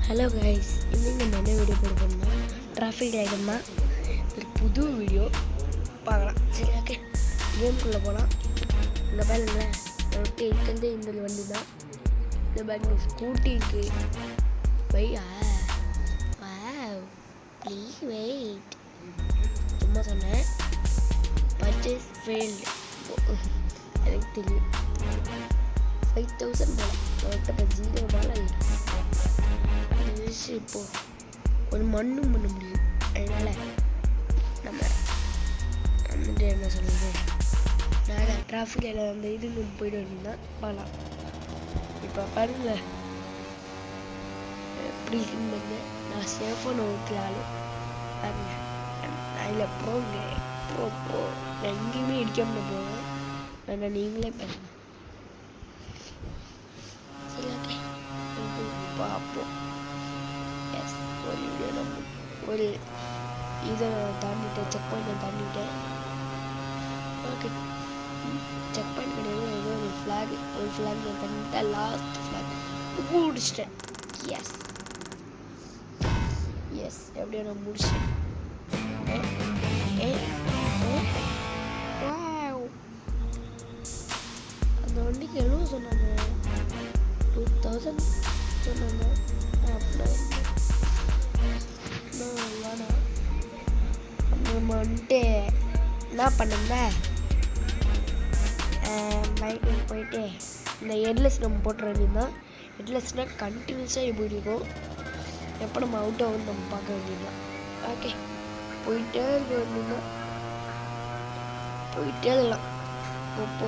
Hello guys, இன்னைக்கு நம்ம என்ன வீடியோ போடுறோம்னா டிராஃபிக் ரைடுமா ஒரு புது வீடியோ பார்க்கலாம். சரி, ஓகே, கேமுக்குள்ளே போகலாம். இந்த பாருங்களேன், நமக்கு இருக்கிறதே இந்த வண்டி தான். இந்த பாருங்க, ஸ்கூட்டி இருக்கு. ப்ளீஸ் வெயிட், சும்மா சொன்னேன். பர்ச்சேஸ் ஃபெயில்டு, எனக்கு தெரியும். 5000 போல அவர்கிட்ட இப்போ 0 போல இல்லை. இப்போ ஒரு மண்ணும் பண்ண முடியும். அதனால நம்ம வந்துட்டு என்ன சொல்கிறது, நான் டிராஃபிக்கில் அந்த இதுன்னு போயிட வேண்டியதான். பார்க்கலாம். இப்போ பாருங்க எப்படி இருக்குன்னு. நான் சேஃபான ஓட்டுறாள் பாருங்க. அதில் போங்க, போ நான் எங்கேயுமே இடிக்காம போவேன். ஆனால் நீங்களே பாருங்க. சரி, ஓகே, பார்ப்போம். ஒரு இதை தாண்டிட்டேன், செக் பாயிண்ட்டை தாண்டிட்டேன். ஓகே, செக் பாயிண்ட் கிடையாது, ஏதோ ஒரு ஃப்ளாக் தாண்டிட்டேன். லாஸ்ட் ஃப்ளாக் முடிச்சிட்டேன். எஸ் எப்படியோ நான் முடிச்சிட்டேன். அந்த வண்டிக்கு எவ்வளோ சொன்னாங்க? 2000 சொன்னாங்க. அப்படின்னா நம்ம வந்துட்டு என்ன பண்ணோம்னா, லைட்டுக்கு போயிட்டு இந்த ஹெட்லெஸ் நம்ம போட்டுற வேண்டியதுதான். ஹெட்லெஸ்னால் கண்டினியூஸாக போயிட்டுருக்கோம். எப்போ நம்ம அவுட் ஆகும்னு நம்ம பார்க்க வேண்டியதுதான். ஓகே, போயிட்டே இருக்க வேண்டியதுதான். போயிட்டே இருக்கலாம். போ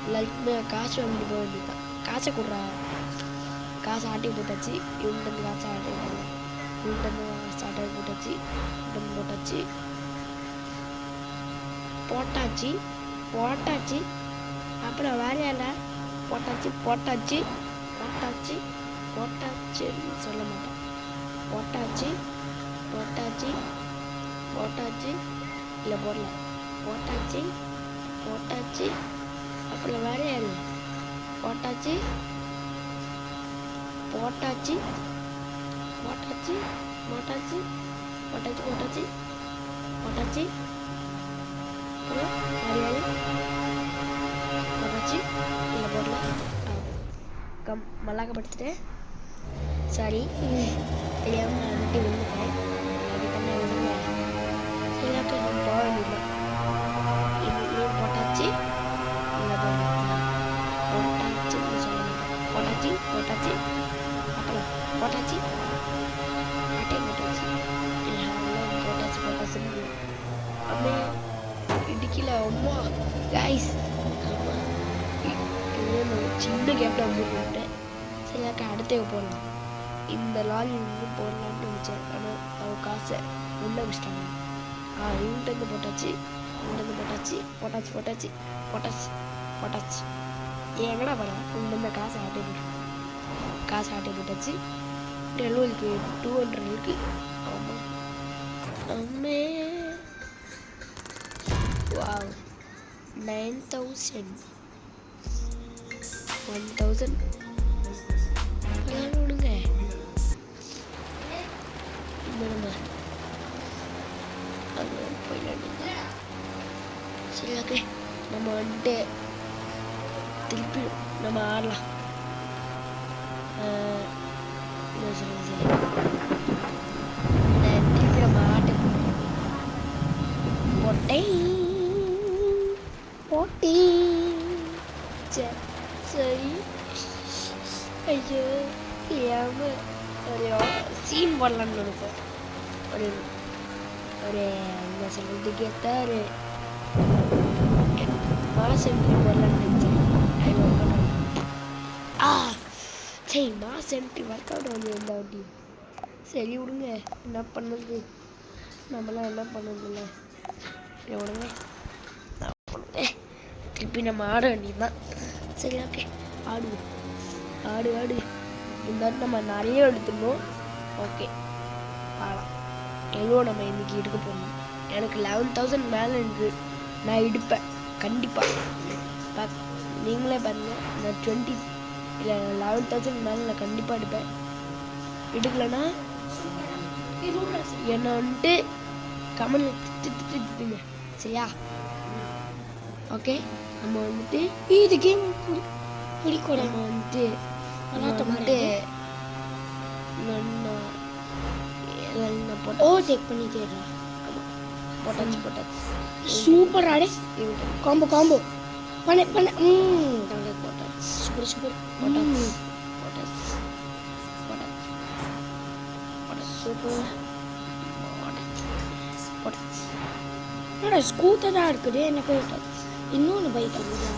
எல்லாருக்குமே காசு வாங்கிட்டு போக வேண்டியதுதான். காசை கொடுறா. காசை ஆட்டி போட்டாச்சு. இவன்ட்டு காசை ஆட்டி போடலாம். இவன்ட்டு ஸ்டார்டர் போட்டாச்சு. போட்டாச்சு. அப்புறம் வேலையால போட்டாச்சுன்னு சொல்ல மாட்டேன். போட்டாச்சு இல்லை போடல. போட்டாச்சு அப்புறம் வேலையாரு போட்டாச்சு அப்புறம் வேலையாரு போட்டாச்சு இல்லை போடல. மல்லாக்க படிச்சுட்டேன். சாரி, தெரியாமல் நான் விட்டு விழுந்துட்டேன். அப்படி பண்ண விழுங்க. சரி, ஓகே, நம்ம போக வேண்டியதுதான். இதுலேயும் போட்டாச்சு இல்லை போட்டாச்சுன்னு சொல்ல மாட்டேன். போட்டாச்சு அப்புறம் போட்டாச்சு அப்படியே இடிக்கல. அம்மா கைஸ், சின்ன கேப்பில் வந்து போட்டேன். சரி, ஓகே, அடுத்த போடலாம். இந்த லாரி வந்து போடலான்ட்டு வச்சேன். ஆனால் அவன் காசை உள்ள வச்சிட்டாங்க. இவன்ட்டு போட்டாச்சு. எங்கடா போகிறேன்? இந்த காசை ஆட்டை போட்டாச்சு. டெலிவரிக்கு 200 இருக்கு. அம்மே வாவ், 9000 1000 விடுங்க. சரி, ஓகே, நம்ம வந்துட்டு திருப்பி நம்ம ஆடலாம். என்ன சொல்றது, திருப்பி நம்ம ஆட்டு போட்டி. சரி, ஐயோ தெரியாம ஒரு சீன் போடலான்னு நினைப்பேன். ஒரு என்ன சொல்றது, கேட்டார் மாசம் போடலான்னு நினைச்சேன். சரி, மாசம் ஒர்க் அவுட் வந்து எந்த வண்டி. சரி விடுங்க, என்ன பண்ணது, நம்மளாம் என்ன பண்ணதில்ல. விடுங்க, திருப்பி நம்ம ஆட வேண்டியதுதான். சரி, ஓகே, ஆடு இந்த நம்ம நிறைய எடுத்துடணும். ஓகே, ஆடலாம். எவ்வளோ நம்ம இன்றைக்கி எடுக்க போகணும். எனக்கு 11,000 மேலே இருக்குது. நான் எடுப்பேன் கண்டிப்பாக. நீங்களே பாருங்கள், நான் 20 இல்லை 11,000 மேலே நான் கண்டிப்பாக எடுப்பேன். எடுக்கலைன்னா என்னை வந்துட்டு கமெண்ட்ல திட்டுங்க சரியா? ஓகே, நம்ம வந்துட்டு இது கேம் பிடிக்கூட நம்ம வந்துட்டு செக் பண்ணி தேடுறா. போட்டாச்சு சூப்பர் ஆடே. காம்போ பண்ண போட்டாச்சு சூப்பர் சூப்பர் என்னடா ஸ்கூட்டர் தான் இருக்குது. எனக்கு இன்னொன்று பைக் இருக்குதா?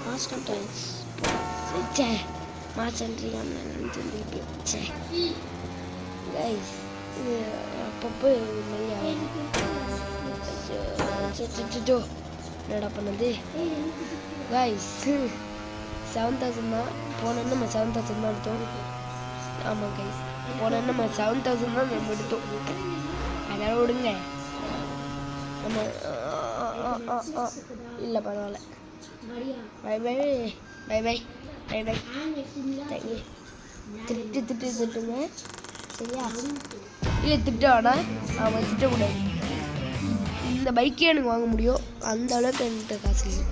மாஸ்டர் டைல்ஸ் அப்பப்போ என்னடா பண்ணது கைஸ்? 7,000 தான் போனோன்னு நம்ம 7,000 தான் எடுத்தோம். ஆமாம் கைஸ், போனோன்னு நம்ம 7,000 தான் நம்ம எடுத்தோம். அதனால் விடுங்க. நம்ம இல்லை பரவாயில்ல. Bye bye bye bye bye bye thank you. திட்டுங்க சரியா? இல்லை திட்டானா அவன் திட்டக்கூடாது. இந்த பைக்கே எனக்கு வாங்க முடியும், அந்த அளவுக்கு என்கிட்ட காசு இல்லை.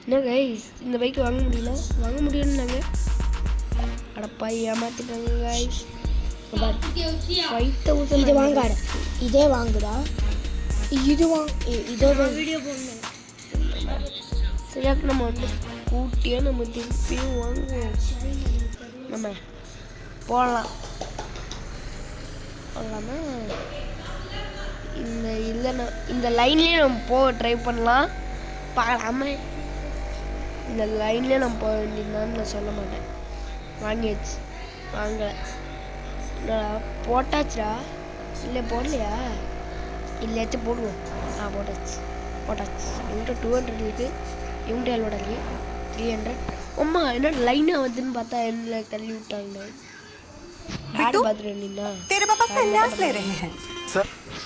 என்ன கைஸ், இந்த பைக் வாங்க முடியலன்னாங்க. அடப்பா ஏமாத்திட்டாங்க கைஸ். 5,000 இது வாங்காட, இதே வாங்குடா. இதோட வீடியோ போடணும் சரியா? நம்ம வந்து ஸ்கூட்டியே நம்ம திருப்பியும் வாங்குவோம். நம்ம போடலாமா? இந்த லைன்லேயே நம்ம போக ட்ரை பண்ணலாம், பார்க்கலாமா? இந்த லைன்லேயே நம்ம போக வேண்டியதுதான்னு நான் சொல்ல மாட்டேன். வாங்கியாச்சு, வாங்கலை போட்டாச்சுடா. இல்லை போடலையா? இல்லையாச்சும் போடுவோம். போட்டாச்சு இவன்கிட்ட 200 இருக்குது, இவன்கிட்ட எவ்வளோடாங்க 300. அம்மா என்ன லைனாக வந்துன்னு பார்த்தா என்ன தள்ளி விட்டாங்க. ஆடை பார்த்துட்டு வந்தீங்கன்னா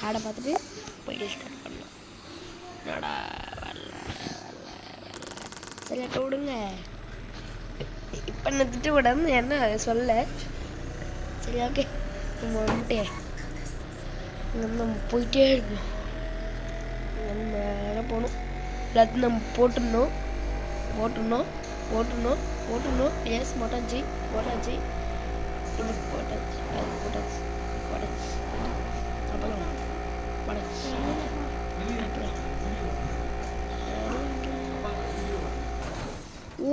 ஆடை பார்த்துட்டு போயிட்டு ஸ்டார்ட் பண்ணலாம். என்னடா சரி விடுங்க. இப்போ என்ன திட்டு விடாம என்ன சொல்ல. சரி ஓகே, நம்ம வந்துட்டு நம்ம போயிட்டே இருக்கணும். நம்ம நேரம் போகணும். எல்லாத்தையும் நம்ம போட்டுடணும். எஸ் போட்டாச்சு. இது போட்டாச்சு, அது போட்டாச்சு. அப்புறம்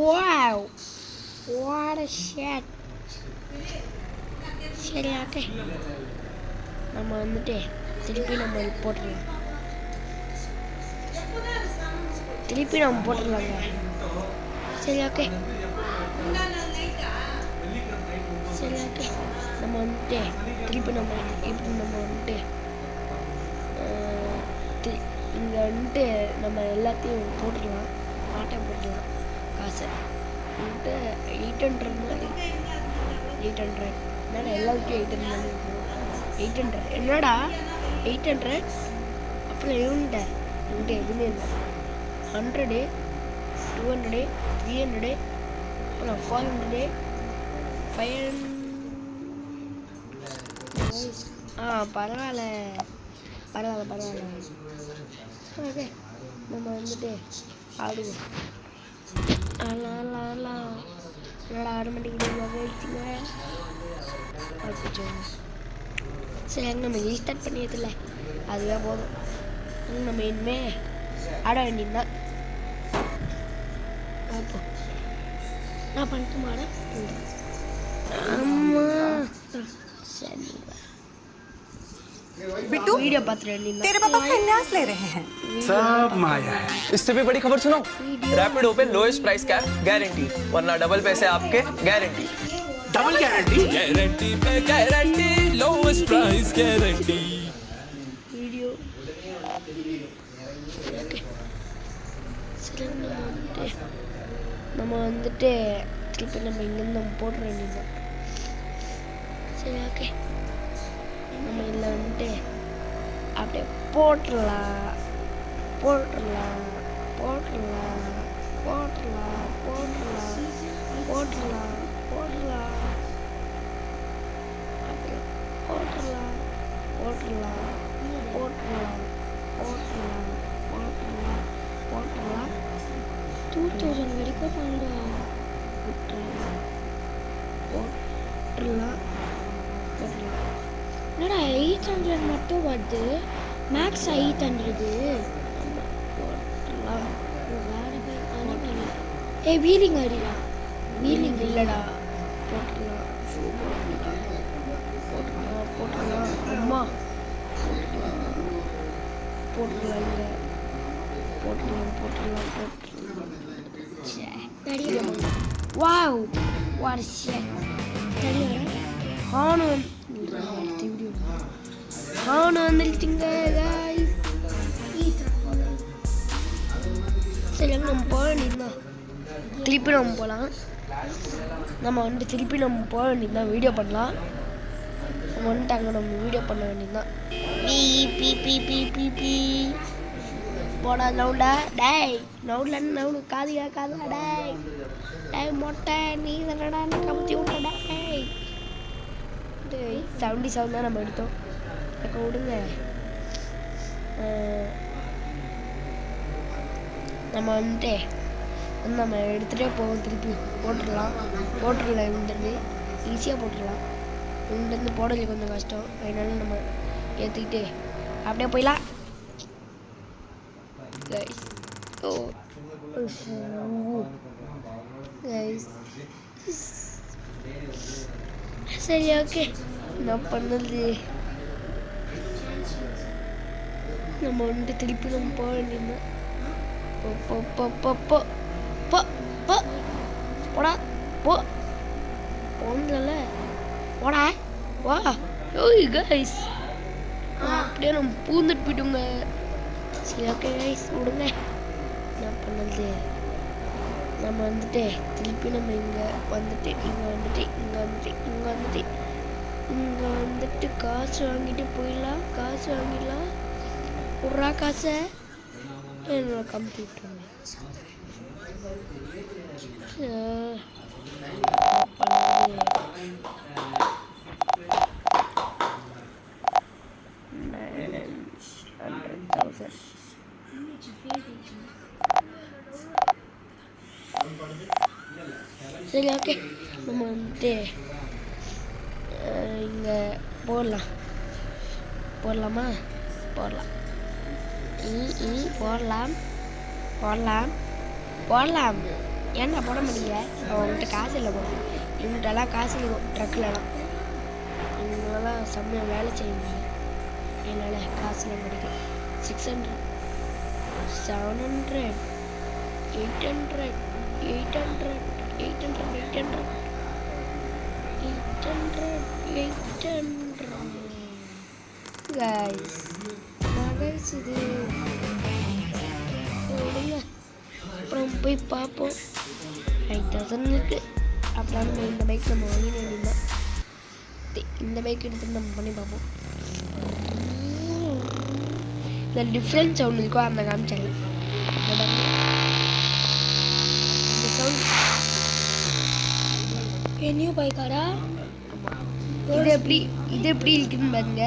wow, what a shit. சரி ஓகே, நம்ம வந்துட்டு திருப்பி நம்ம போட்டுடலாம். சரி ஓகே நம்ம வந்துட்டு திருப்பி நம்ம வந்துட்டு இங்கே வந்துட்டு நம்ம எல்லாத்தையும் போட்டுடலாம். ஆட்டை போட்டுடலாம். காசை வந்துட்டு 800 மாதிரி 800 என்னடா எல்லாத்தையும் 800 என்னடா 800. அப்புறம் இவன்கிட்ட எதுவுமே இல்லை. 100, 200, 300, அப்புறம் 400, 500. பரவாயில்ல. ஓகே, நம்ம வந்துட்டு ஆடுவோம். என்னடா ஆட மாட்டேங்குது? சரி, நம்ம ரீஸ்டார்ட் பண்ணியதில்ல, அதுவே போதும். நம்ம இனிமேல் ஆட வேண்டியதுதான். பார்ப்போம். நான் பண்ணிட்டு மாடேன். ஆமாம் சரி, बिट्टू वीडियो पात्र नहीं तेरे पापा संन्यास ले रहे हैं। सब माया है। इससे भी बड़ी खबर सुनो, रैपिडो पे लोएस्ट प्राइस कैप गारंटी, वरना डबल पैसे आपके गारंटी। डबल गारंटी पे guarantee, lowest price guarantee. Video நம்ம வந்துட்டு திருப்பி நம்ம இங்கேருந்து நம்ம போட்டுற வேண்டியதுதான். சரி ஓகே, நம்ம இதில் வந்துட்டு அப்படியே போட்டுடலாம். போட்டுடலாம் போட்டுடலாம் போட்டுடலாம் போட்டுடலாம் போட்டுடலாம் போட்டுடலாம் போட்டுடலாம் போட்டுடலாம் 2000 வரைக்கும் பண்ணுறோம். போட்டுடலாம் போட்டுடலாம் போட்டுடலாம். என்னடா 800 மட்டும் வருது, மேக்ஸ் 800. போட்டுடலாம். ஏய் வீலிங் அடிடா, வீலிங் இல்லைடா போட்டுடலாம் போட்டுடலாம் போட்டுடலாம் அம்மா போட்டுடலாம் இல்லை போட்டுடலாம் போட்டுடலாம் போட்டுடலாம். Wow what shit. ஹார்ன் வந்துருச்சுங்க guys. சரி நம்ம போக வேண்டியதுதான். திருப்பி நம்ம போகலாம். நம்ம வந்துட்டு திருப்பி நம்ம போக வேண்டியதுதான், வீடியோ பண்ணலாம். நம்ம வந்துட்டாங்க, நம்ம வீடியோ பண்ண வேண்டியதுதான். பீ பீ பீ பீ பீ பீ போடா நவுடா டேய் நவுடலன்னு நவுடு காதியா காதா டேய் டேய் மொட்டை நீ தானடா கமுத்தி விட்டா டேய். 77 தான் நம்ம எடுத்தோம். எனக்கு விடுங்க. நம்ம வந்துட்டு நம்ம எடுத்துகிட்டே போவோம். திருப்பி போட்டுடலாம் இங்கிட்டேருந்து ஈஸியாக போட்டுடலாம். இங்கிட்டேருந்து போடுறது கொஞ்சம் கஷ்டம், அதனால நம்ம ஏற்றிக்கிட்டு அப்படியே போயிடலாம் கைஸ். ஓ கைஸ் சரி ஓகே. நான் பண்ணது நம்ம வந்துட்டு திருப்பி நம்ம போக வேண்டியதுதான். போடா போ போனதில்ல போடா வா. ஓய் கைஸ் அப்படியே நம்ம பூந்துட்டு போயிட்டோங்க. சரி ஓகே கைஸ் விடுங்க. என்ன பண்ணது நம்ம வந்துட்டு திருப்பி நம்ம இங்கே வந்துட்டு காசு வாங்கிட்டு போயிடலாம். காசு வாங்கிடலாம். விட்றா காசை என்னோட கம்பி விட்டுருங்க. சரி ஓகே நம்ம வந்துட்டு இங்கே போடலாமா போடலாம். போடலாம் ஏன்னா போட முடியல. அவங்ககிட்ட காசு இல்லை போட. இவங்ககிட்டலாம் காசு இருக்கும். ட்ரக்கிலலாம் இவங்களெல்லாம் செம்மையாக வேலை செய்யுங்க. என்னால் காசுலாம் கிடைக்கும். 600 700 800 800 800 800 guys இது விடுங்க. அப்புறம் போய் பார்ப்போம். 5000 இருக்கு. அப்புறம் நம்ம இந்த பைக் நம்ம வாங்கிட வேண்டியதுதான். இந்த பைக் எடுத்துட்டு நம்ம பண்ணி பார்ப்போம். இந்த டிஃப்ரெண்ட் சவுண்ட் இருக்கோ அந்த காமிச்சாங்க. இந்த சவுண்ட் நியூ பைக்காடா. இது எப்படி இருக்குன்னு பாருங்க.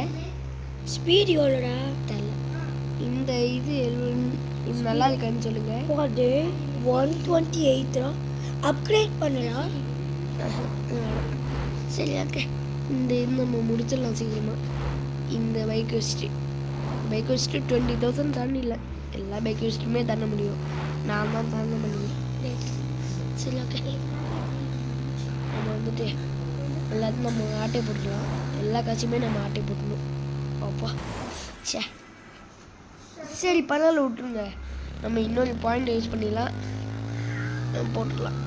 ஸ்பீட் எவ்வளோடா தெரியல. இந்த இது நல்லா இருக்கான்னு சொல்லுங்க. அது 128 அப்கிரேட் பண்ணடா. சரி ஓகே இந்த நம்ம முடிச்சிடலாம் சீக்கிரமாக. இந்த பைக் வச்சுட்டு 20,000 தாண்டி இல்லை. எல்லா பைக் வச்சுட்டுமே தாண்ட முடியும். நான் தான் தாண்ட முடியும். சரி ஓகே நம்ம வந்துட்டு எல்லாத்தையும் நம்ம ஆட்டை போட்டுக்கலாம். எல்லா காசுமே நம்ம ஆட்டை போட்டுக்கணும். அப்பா சே சரி பரவாயில்ல விட்டுருங்க. நம்ம இன்னொரு பாயிண்ட் யூஸ் பண்ணிடலாம். போட்டுக்கலாம்.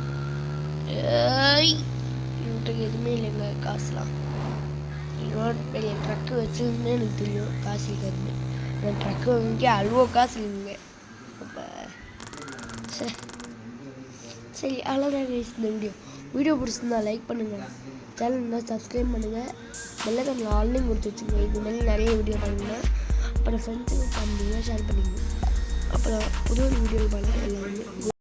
இவங்களுக்கு எதுவுமே இல்லைங்க காசுலாம். இன்னொரு பெரிய ட்ரக்கு வச்சுருந்தே எனக்கு தெரியும் காசு இருக்காதுன்னு. அந்த ட்ரக்கு வாங்கி அவ்வளோ காசு இல்லைங்க. அப்போ சரி அவ்வளோதான் இந்த வீடியோ பிடிச்சிருந்தா லைக் பண்ணுங்கள். சேனல் சப்ஸ்கிரைப் பண்ணுங்கள். பெல்லைக்கான ஆன்லைன் கொடுத்து வச்சுங்க. இது மாதிரி நிறைய வீடியோ பண்ணுங்கள். அப்புறம் ஃப்ரெண்ட்ஸுக்கு ஃபேமிலியாக ஷேர் பண்ணிக்கணும். அப்புறம் புது வீடியோ பாருங்கள் எல்லாருமே.